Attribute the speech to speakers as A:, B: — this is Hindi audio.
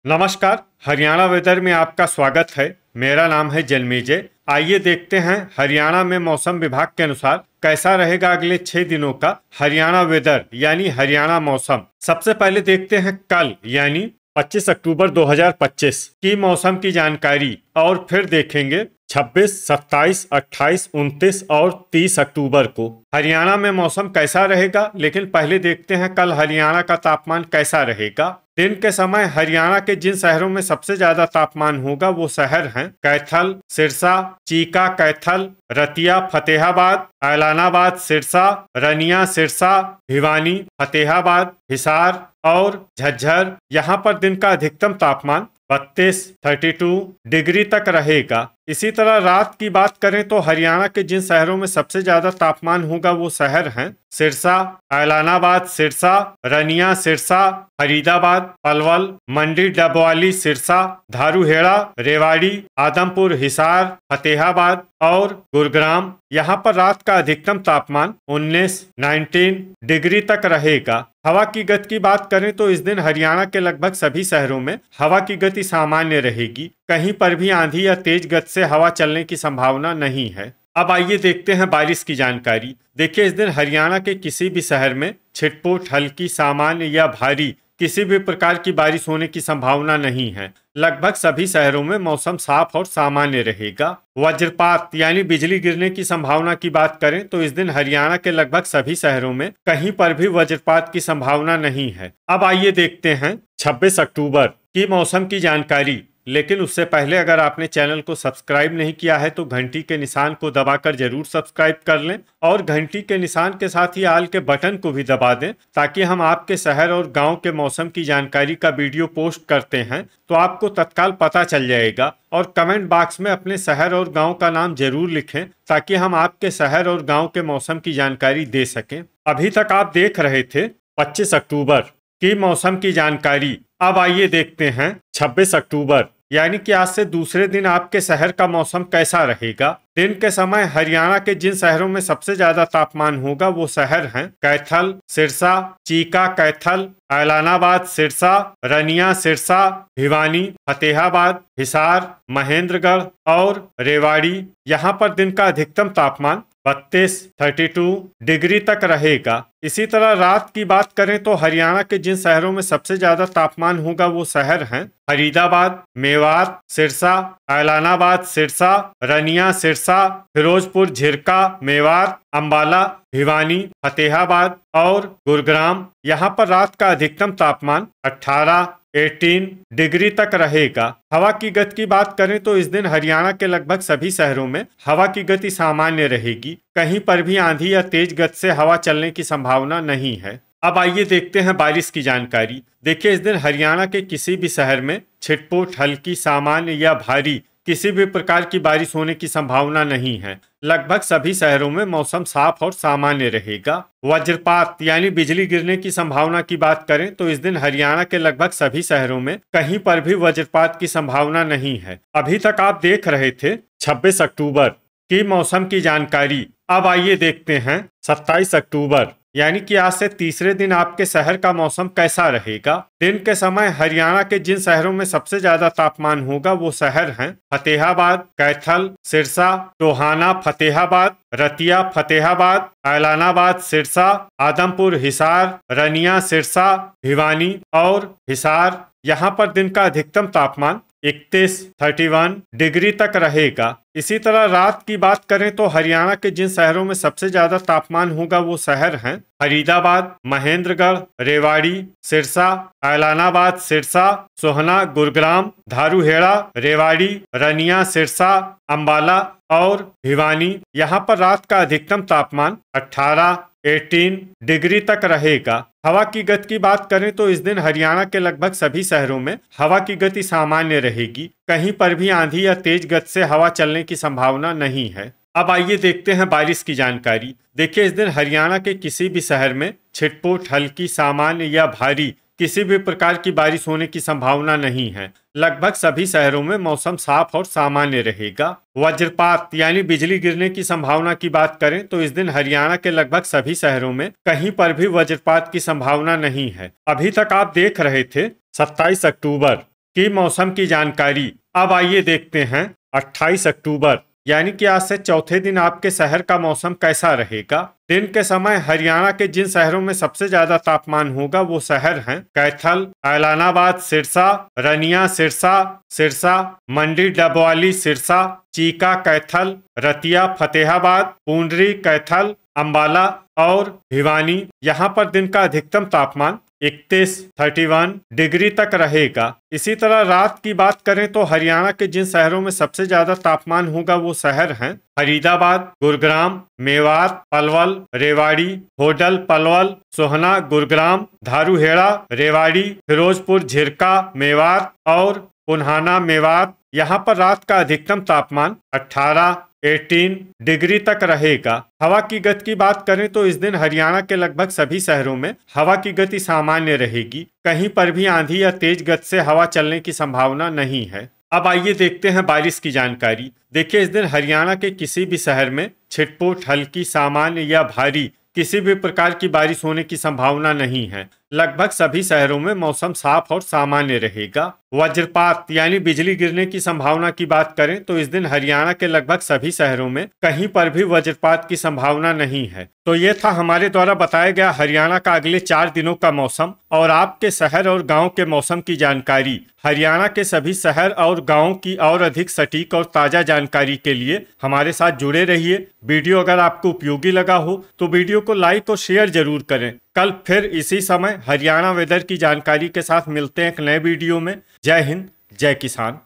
A: नमस्कार। हरियाणा वेदर में आपका स्वागत है। मेरा नाम है जन्मेजय। आइए देखते हैं हरियाणा में मौसम विभाग के अनुसार कैसा रहेगा अगले 6 दिनों का हरियाणा वेदर यानी हरियाणा मौसम। सबसे पहले देखते हैं कल यानी 25 अक्टूबर 2025 की मौसम की जानकारी और फिर देखेंगे 26, 27, 28, 29 और 30 अक्टूबर को हरियाणा में मौसम कैसा रहेगा। लेकिन पहले देखते हैं कल हरियाणा का तापमान कैसा रहेगा। दिन के समय हरियाणा के जिन शहरों में सबसे ज्यादा तापमान होगा वो शहर हैं कैथल, सिरसा, चीका, कैथल, रतिया, फतेहाबाद, ऐलानाबाद, सिरसा, रनिया, सिरसा, भिवानी, फतेहाबाद, हिसार और झज्जर। यहाँ पर दिन का अधिकतम तापमान 32 डिग्री तक रहेगा। इसी तरह रात की बात करें तो हरियाणा के जिन शहरों में सबसे ज्यादा तापमान होगा वो शहर हैं सिरसा, ऐलानाबाद, सिरसा, रनिया, सिरसा, फरीदाबाद, पलवल, मंडी, डबवाली, सिरसा, धारूहेड़ा, रेवाड़ी, आदमपुर, हिसार, फतेहाबाद और गुरुग्राम। यहाँ पर रात का अधिकतम तापमान 19 डिग्री तक रहेगा। हवा की गति की बात करें तो इस दिन हरियाणा के लगभग सभी शहरों में हवा की गति सामान्य रहेगी। कहीं पर भी आंधी या तेज गति से हवा चलने की संभावना नहीं है। अब आइए देखते हैं बारिश की जानकारी। देखिए, इस दिन हरियाणा के किसी भी शहर में छिटपुट, हल्की, सामान्य या भारी किसी भी प्रकार की बारिश होने की संभावना नहीं है। लगभग सभी शहरों में मौसम साफ और सामान्य रहेगा। वज्रपात यानी बिजली गिरने की संभावना की बात करें तो इस दिन हरियाणा के लगभग सभी शहरों में कहीं पर भी वज्रपात की संभावना नहीं है। अब आइए देखते हैं 26 अक्टूबर की मौसम की जानकारी। लेकिन उससे पहले अगर आपने चैनल को सब्सक्राइब नहीं किया है तो घंटी के निशान को दबाकर जरूर सब्सक्राइब कर लें और घंटी के निशान के साथ ही आल के बटन को भी दबा दें, ताकि हम आपके शहर और गांव के मौसम की जानकारी का वीडियो पोस्ट करते हैं तो आपको तत्काल पता चल जाएगा। और कमेंट बॉक्स में अपने शहर और गाँव का नाम जरूर लिखें ताकि हम आपके शहर और गाँव के मौसम की जानकारी दे सकें। अभी तक आप देख रहे थे 25 अक्टूबर की मौसम की जानकारी। अब आइए देखते हैं 26 अक्टूबर यानी कि आज से दूसरे दिन आपके शहर का मौसम कैसा रहेगा। दिन के समय हरियाणा के जिन शहरों में सबसे ज्यादा तापमान होगा वो शहर हैं कैथल, सिरसा, चीका, कैथल, ऐलानाबाद, सिरसा, रनिया, सिरसा, भिवानी, फतेहाबाद, हिसार, महेंद्रगढ़ और रेवाड़ी। यहाँ पर दिन का अधिकतम तापमान 32 डिग्री तक रहेगा। इसी तरह रात की बात करें तो हरियाणा के जिन शहरों में सबसे ज्यादा तापमान होगा वो शहर हैं फरीदाबाद, मेवात, सिरसा, ऐलानाबाद, सिरसा, रनिया, सिरसा, फिरोजपुर, झिरका, मेवात, अंबाला, भिवानी, फतेहाबाद और गुरुग्राम। यहाँ पर रात का अधिकतम तापमान 18 डिग्री तक रहेगा। हवा की गति की बात करें तो इस दिन हरियाणा के लगभग सभी शहरों में हवा की गति सामान्य रहेगी। कहीं पर भी आंधी या तेज गति से हवा चलने की संभावना नहीं है। अब आइए देखते हैं बारिश की जानकारी। देखिए, इस दिन हरियाणा के किसी भी शहर में छिटपुट, हल्की, सामान्य या भारी किसी भी प्रकार की बारिश होने की संभावना नहीं है। लगभग सभी शहरों में मौसम साफ और सामान्य रहेगा। वज्रपात यानी बिजली गिरने की संभावना की बात करें तो इस दिन हरियाणा के लगभग सभी शहरों में कहीं पर भी वज्रपात की संभावना नहीं है। अभी तक आप देख रहे थे 26 अक्टूबर की मौसम की जानकारी। अब आइए देखते हैं 27 अक्टूबर यानी कि आज से तीसरे दिन आपके शहर का मौसम कैसा रहेगा। दिन के समय हरियाणा के जिन शहरों में सबसे ज्यादा तापमान होगा वो शहर हैं फतेहाबाद, कैथल, सिरसा, टोहाना, फतेहाबाद, रतिया, फतेहाबाद, ऐलानाबाद, सिरसा, आदमपुर, हिसार, रनिया, सिरसा, भिवानी और हिसार। यहाँ पर दिन का अधिकतम तापमान 31 डिग्री तक रहेगा। इसी तरह रात की बात करें तो हरियाणा के जिन शहरों में सबसे ज्यादा तापमान होगा वो शहर हैं फरीदाबाद, महेंद्रगढ़, रेवाड़ी, सिरसा, ऐलानाबाद, सिरसा, सोहना, गुरुग्राम, धारूहेड़ा, रेवाड़ी, रनिया, सिरसा, अंबाला और भिवानी। यहाँ पर रात का अधिकतम तापमान 18 डिग्री तक रहेगा। हवा की गति की बात करें तो इस दिन हरियाणा के लगभग सभी शहरों में हवा की गति सामान्य रहेगी। कहीं पर भी आंधी या तेज गति से हवा चलने की संभावना नहीं है। अब आइए देखते हैं बारिश की जानकारी। देखिए, इस दिन हरियाणा के किसी भी शहर में छिटपुट, हल्की, सामान्य या भारी किसी भी प्रकार की बारिश होने की संभावना नहीं है। लगभग सभी शहरों में मौसम साफ और सामान्य रहेगा। वज्रपात यानी बिजली गिरने की संभावना की बात करें तो इस दिन हरियाणा के लगभग सभी शहरों में कहीं पर भी वज्रपात की संभावना नहीं है। अभी तक आप देख रहे थे 27 अक्टूबर की मौसम की जानकारी। अब आइए देखते हैं 28 अक्टूबर यानी कि आज से चौथे दिन आपके शहर का मौसम कैसा रहेगा। दिन के समय हरियाणा के जिन शहरों में सबसे ज्यादा तापमान होगा वो शहर हैं कैथल, ऐलानाबाद, सिरसा, रनिया, सिरसा, सिरसा, मंडी, डबवाली, सिरसा, चीका, कैथल, रतिया, फतेहाबाद, पूंडरी, कैथल, अंबाला और भिवानी। यहाँ पर दिन का अधिकतम तापमान 31 डिग्री तक रहेगा। इसी तरह रात की बात करें तो हरियाणा के जिन शहरों में सबसे ज्यादा तापमान होगा वो शहर हैं फरीदाबाद, गुरुग्राम, मेवात, पलवल, रेवाड़ी, होडल, पलवल, सोहना, गुरुग्राम, धारूहेड़ा, रेवाड़ी, फिरोजपुर, झिरका, मेवात और पुन्हाना, मेवात। यहाँ पर रात का अधिकतम तापमान 18 डिग्री तक रहेगा। हवा की गति की बात करें तो इस दिन हरियाणा के लगभग सभी शहरों में हवा की गति सामान्य रहेगी। कहीं पर भी आंधी या तेज गति से हवा चलने की संभावना नहीं है। अब आइए देखते हैं बारिश की जानकारी। देखिए, इस दिन हरियाणा के किसी भी शहर में छिटपुट, हल्की, सामान्य या भारी किसी भी प्रकार की बारिश होने की संभावना नहीं है। लगभग सभी शहरों में मौसम साफ और सामान्य रहेगा। वज्रपात यानी बिजली गिरने की संभावना की बात करें तो इस दिन हरियाणा के लगभग सभी शहरों में कहीं पर भी वज्रपात की संभावना नहीं है। तो ये था हमारे द्वारा बताया गया हरियाणा का अगले 4 दिनों का मौसम और आपके शहर और गांव के मौसम की जानकारी। हरियाणा के सभी शहर और गाँव की और अधिक सटीक और ताजा जानकारी के लिए हमारे साथ जुड़े रहिए। वीडियो अगर आपको उपयोगी लगा हो तो वीडियो को लाइक और शेयर जरूर करें। कल फिर इसी समय हरियाणा वेदर की जानकारी के साथ मिलते हैं एक नए वीडियो में। जय हिंद, जय किसान।